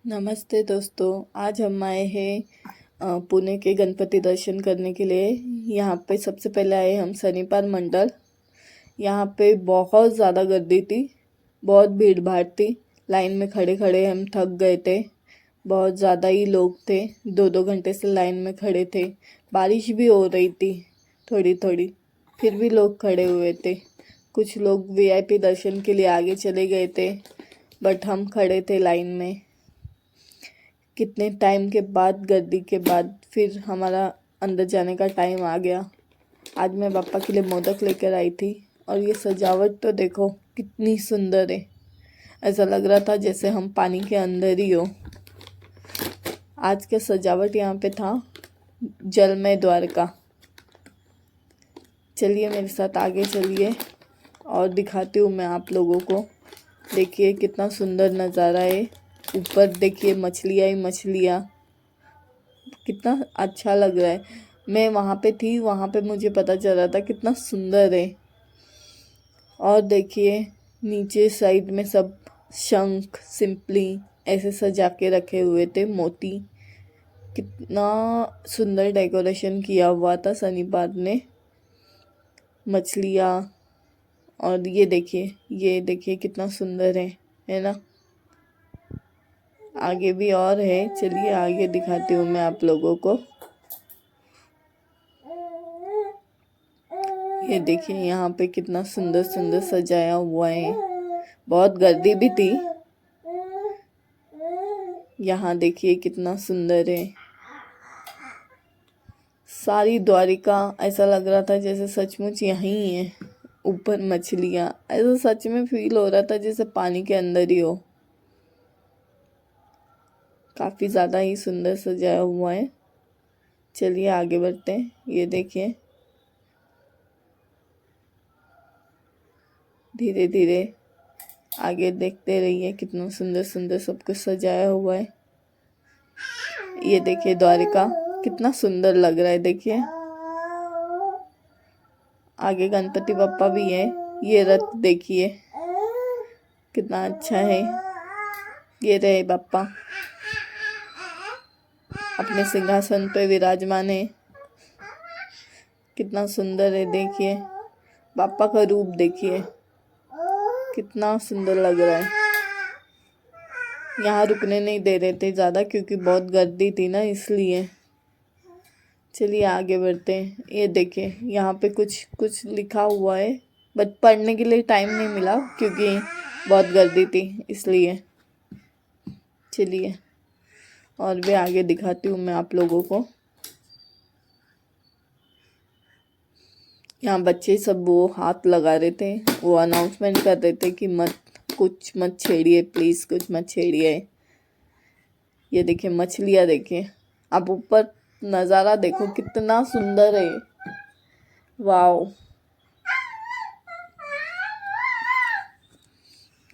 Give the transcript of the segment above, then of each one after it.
नमस्ते दोस्तों। आज हम आए हैं पुणे के गणपति दर्शन करने के लिए। यहाँ पे सबसे पहले आए हम शनिवार मंडल। यहाँ पे बहुत ज़्यादा गर्दी थी, बहुत भीड़ भाड़ थी। लाइन में खड़े खड़े हम थक गए थे, बहुत ज़्यादा ही लोग थे। 2-2 घंटे से लाइन में खड़े थे। बारिश भी हो रही थी थोड़ी थोड़ी, फिर भी लोग खड़े हुए थे। कुछ लोग वीआईपी दर्शन के लिए आगे चले गए थे, बट हम खड़े थे लाइन में। कितने टाइम के बाद, गर्दी के बाद, फिर हमारा अंदर जाने का टाइम आ गया। आज मैं पापा के लिए मोदक लेकर आई थी और ये सजावट तो देखो कितनी सुंदर है। ऐसा लग रहा था जैसे हम पानी के अंदर ही हो। आज का सजावट यहाँ पे था जलमय द्वारका। चलिए मेरे साथ आगे चलिए और दिखाती हूँ मैं आप लोगों को। देखिए कितना सुंदर नज़ारा है। ऊपर देखिए मछलियाँ ही मछलियाँ, कितना अच्छा लग रहा है। मैं वहाँ पे थी, वहाँ पे मुझे पता चल रहा था कितना सुंदर है। और देखिए नीचे साइड में सब शंख सिंपली ऐसे सजा के रखे हुए थे, मोती। कितना सुंदर डेकोरेशन किया हुआ था शनिवार ने। मछलियाँ, और ये देखिए कितना सुंदर है ना। आगे भी और है, चलिए आगे दिखाती हूँ मैं आप लोगों को। ये देखिए यहाँ पे कितना सुंदर सुंदर सजाया हुआ है। बहुत गर्दी भी थी। यहाँ देखिए कितना सुंदर है। सारी द्वारिका ऐसा लग रहा था जैसे सचमुच यहीं है। ऊपर मछलियाँ, ऐसा सच में फील हो रहा था जैसे पानी के अंदर ही हो। काफ़ी ज़्यादा ही सुंदर सजाया हुआ है। चलिए आगे बढ़ते हैं। ये देखिए धीरे धीरे आगे देखते रहिए, कितना सुंदर सुंदर सब कुछ सजाया हुआ है। ये देखिए द्वारिका कितना सुंदर लग रहा है। देखिए आगे गणपति बप्पा भी है। ये रथ देखिए कितना अच्छा है। ये रहे बप्पा अपने सिंहासन पे विराजमान है। कितना सुंदर है। देखिए बप्पा का रूप देखिए कितना सुंदर लग रहा है। यहाँ रुकने नहीं दे रहे थे ज़्यादा, क्योंकि बहुत गर्दी थी ना, इसलिए। चलिए आगे बढ़ते हैं। ये देखिए यहाँ पे कुछ कुछ लिखा हुआ है, बट पढ़ने के लिए टाइम नहीं मिला क्योंकि बहुत गर्दी थी, इसलिए। चलिए और भी आगे दिखाती हूँ मैं आप लोगों को। यहाँ बच्चे सब वो हाथ लगा रहे थे, वो अनाउंसमेंट कर रहे थे कि कुछ मत छेड़िए प्लीज़, कुछ मत छेड़िए। ये देखिए मछलियाँ देखिए। आप ऊपर नज़ारा देखो कितना सुंदर है। वाओ।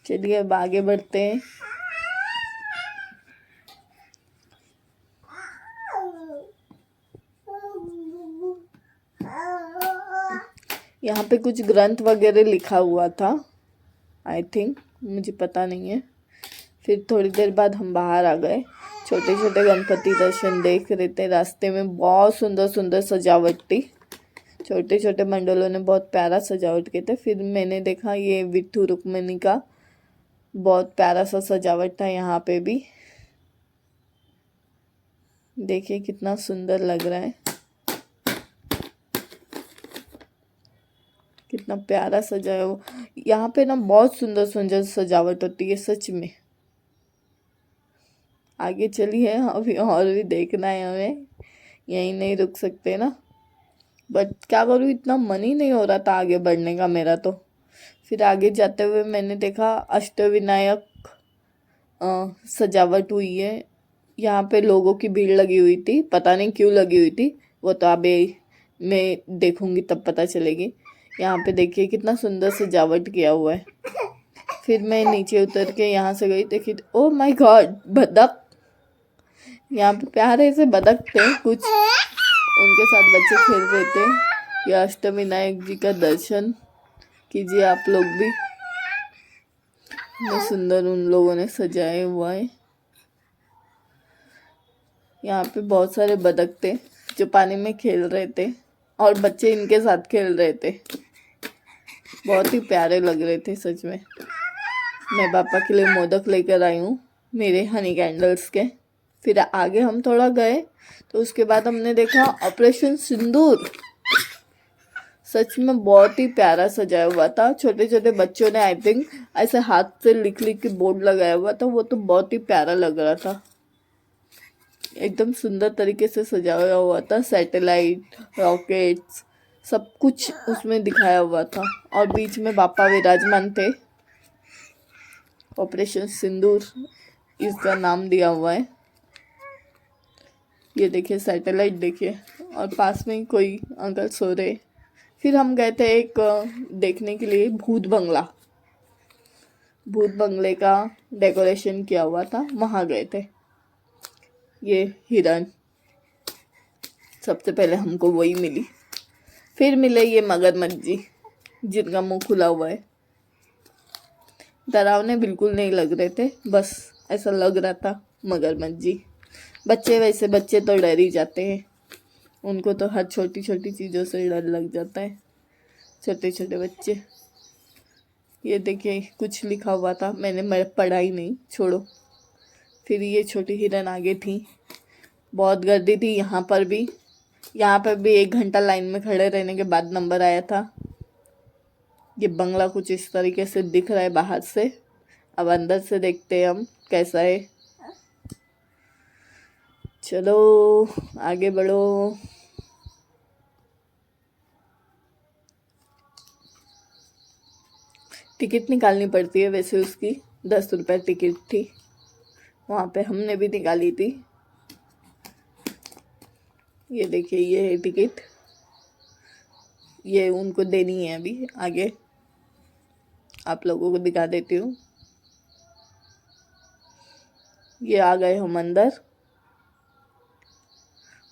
चलिए अब आगे बढ़ते हैं। यहाँ पे कुछ ग्रंथ वगैरह लिखा हुआ था, आई थिंक, मुझे पता नहीं है। फिर थोड़ी देर बाद हम बाहर आ गए। छोटे छोटे गणपति दर्शन देख रहे थे। रास्ते में बहुत सुंदर सुंदर सजावट थी। छोटे छोटे मंडलों ने बहुत प्यारा सजावट किए थे। फिर मैंने देखा ये विट्ठू रुक्मिणी का बहुत प्यारा सा सजावट था यहाँ पे भी। देखिए कितना सुंदर लग रहा है, कितना प्यारा सजाया हो। यहाँ पे ना बहुत सुंदर सुंदर सजावट होती है सच में। आगे चलिए, अभी और भी देखना है हमें, यहीं नहीं रुक सकते ना। बट क्या करूँ, इतना मन ही नहीं हो रहा था आगे बढ़ने का मेरा तो। फिर आगे जाते हुए मैंने देखा अष्टविनायक सजावट हुई है। यहाँ पे लोगों की भीड़ लगी हुई थी, पता नहीं क्यों लगी हुई थी, वो तो अभी मैं देखूंगी तब पता चलेगी। यहाँ पे देखिए कितना सुंदर सजावट किया हुआ है। फिर मैं नीचे उतर के यहाँ से गई, देखी ओ माय गॉड, बतख। यहाँ पे प्यारे से बतख थे कुछ, उनके साथ बच्चे खेल रहे थे। ये अष्टविनायक जी का दर्शन कीजिए आप लोग भी। बहुत सुंदर उन लोगों ने सजाया हुआ है। यहाँ पे बहुत सारे बतख थे जो पानी में खेल रहे थे और बच्चे इनके साथ खेल रहे थे। बहुत ही प्यारे लग रहे थे सच में। मैं पापा के लिए मोदक लेकर आई हूँ मेरे हनी कैंडल्स के। फिर आगे हम थोड़ा गए तो उसके बाद हमने देखा ऑपरेशन सिंदूर। सच में बहुत ही प्यारा सजाया हुआ था। छोटे छोटे बच्चों ने आई थिंक ऐसे हाथ से लिख लिख के बोर्ड लगाया हुआ था। वो तो बहुत ही प्यारा लग रहा था। एकदम सुंदर तरीके से सजाया हुआ था। सैटेलाइट, रॉकेट्स, सब कुछ उसमें दिखाया हुआ था और बीच में बापा विराजमान थे। ऑपरेशन सिंदूर इसका नाम दिया हुआ है। ये देखिए सैटेलाइट देखिए और पास में ही कोई अंकल सो रहे। फिर हम गए थे एक देखने के लिए भूत बंगला। भूत बंगले का डेकोरेशन किया हुआ था, वहाँ गए थे। ये हिरन सबसे पहले हमको वही मिली। फिर मिले ये मगरमच्छ जी जिनका मुंह खुला हुआ है। डरावने बिल्कुल नहीं लग रहे थे, बस ऐसा लग रहा था मगरमच्छ जी। बच्चे वैसे बच्चे तो डर ही जाते हैं, उनको तो हर छोटी छोटी चीज़ों से डर लग जाता है, छोटे छोटे बच्चे। ये देखिए कुछ लिखा हुआ था, मैं पढ़ा ही नहीं, छोड़ो। फिर ये छोटी हिरन आगे थी। बहुत गर्दी थी यहाँ पर भी। यहाँ पर भी 1 घंटा लाइन में खड़े रहने के बाद नंबर आया था। ये बंगला कुछ इस तरीके से दिख रहा है बाहर से। अब अंदर से देखते हैं हम कैसा है। चलो आगे बढ़ो। टिकट निकालनी पड़ती है वैसे उसकी, 10 रुपये टिकट थी। वहाँ पे हमने भी निकाली थी। ये देखिए ये है टिकट। ये उनको देनी है अभी आगे, आप लोगों को दिखा देती हूँ। ये आ गए हम अंदर।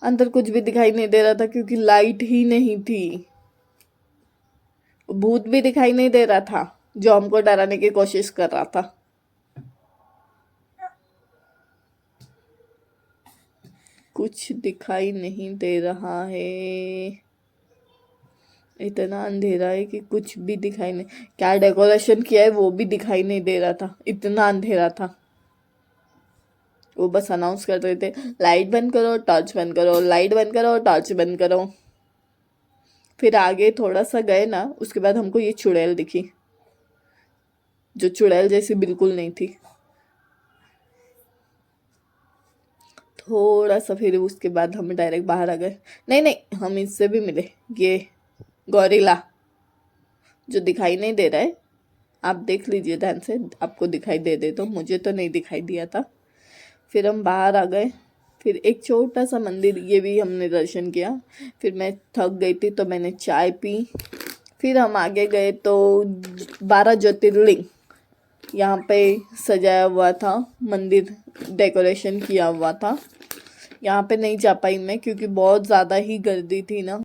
अंदर कुछ भी दिखाई नहीं दे रहा था क्योंकि लाइट ही नहीं थी। भूत भी दिखाई नहीं दे रहा था जो हमको डराने की कोशिश कर रहा था। कुछ दिखाई नहीं दे रहा है। इतना अंधेरा है कि कुछ भी दिखाई नहीं। क्या डेकोरेशन किया है वो भी दिखाई नहीं दे रहा था, इतना अंधेरा था। वो बस अनाउंस कर रहे थे लाइट बंद करो, टॉर्च बंद करो, लाइट बंद करो, टॉर्च बंद करो। फिर आगे थोड़ा सा गए ना, उसके बाद हमको ये चुड़ैल दिखी जो चुड़ैल जैसी बिल्कुल नहीं थी। थोड़ा सा फिर उसके बाद हम डायरेक्ट बाहर आ गए। नहीं नहीं, हम इससे भी मिले। ये गौरिला जो दिखाई नहीं दे रहा है, आप देख लीजिए ध्यान से, आपको दिखाई दे तो, मुझे तो नहीं दिखाई दिया था। फिर हम बाहर आ गए। फिर एक छोटा सा मंदिर, ये भी हमने दर्शन किया। फिर मैं थक गई थी तो मैंने चाय पी। फिर हम आगे गए तो 12 ज्योतिर्लिंग यहाँ पे सजाया हुआ था, मंदिर डेकोरेशन किया हुआ था। यहाँ पे नहीं जा पाई मैं क्योंकि बहुत ज़्यादा ही गर्दी थी ना।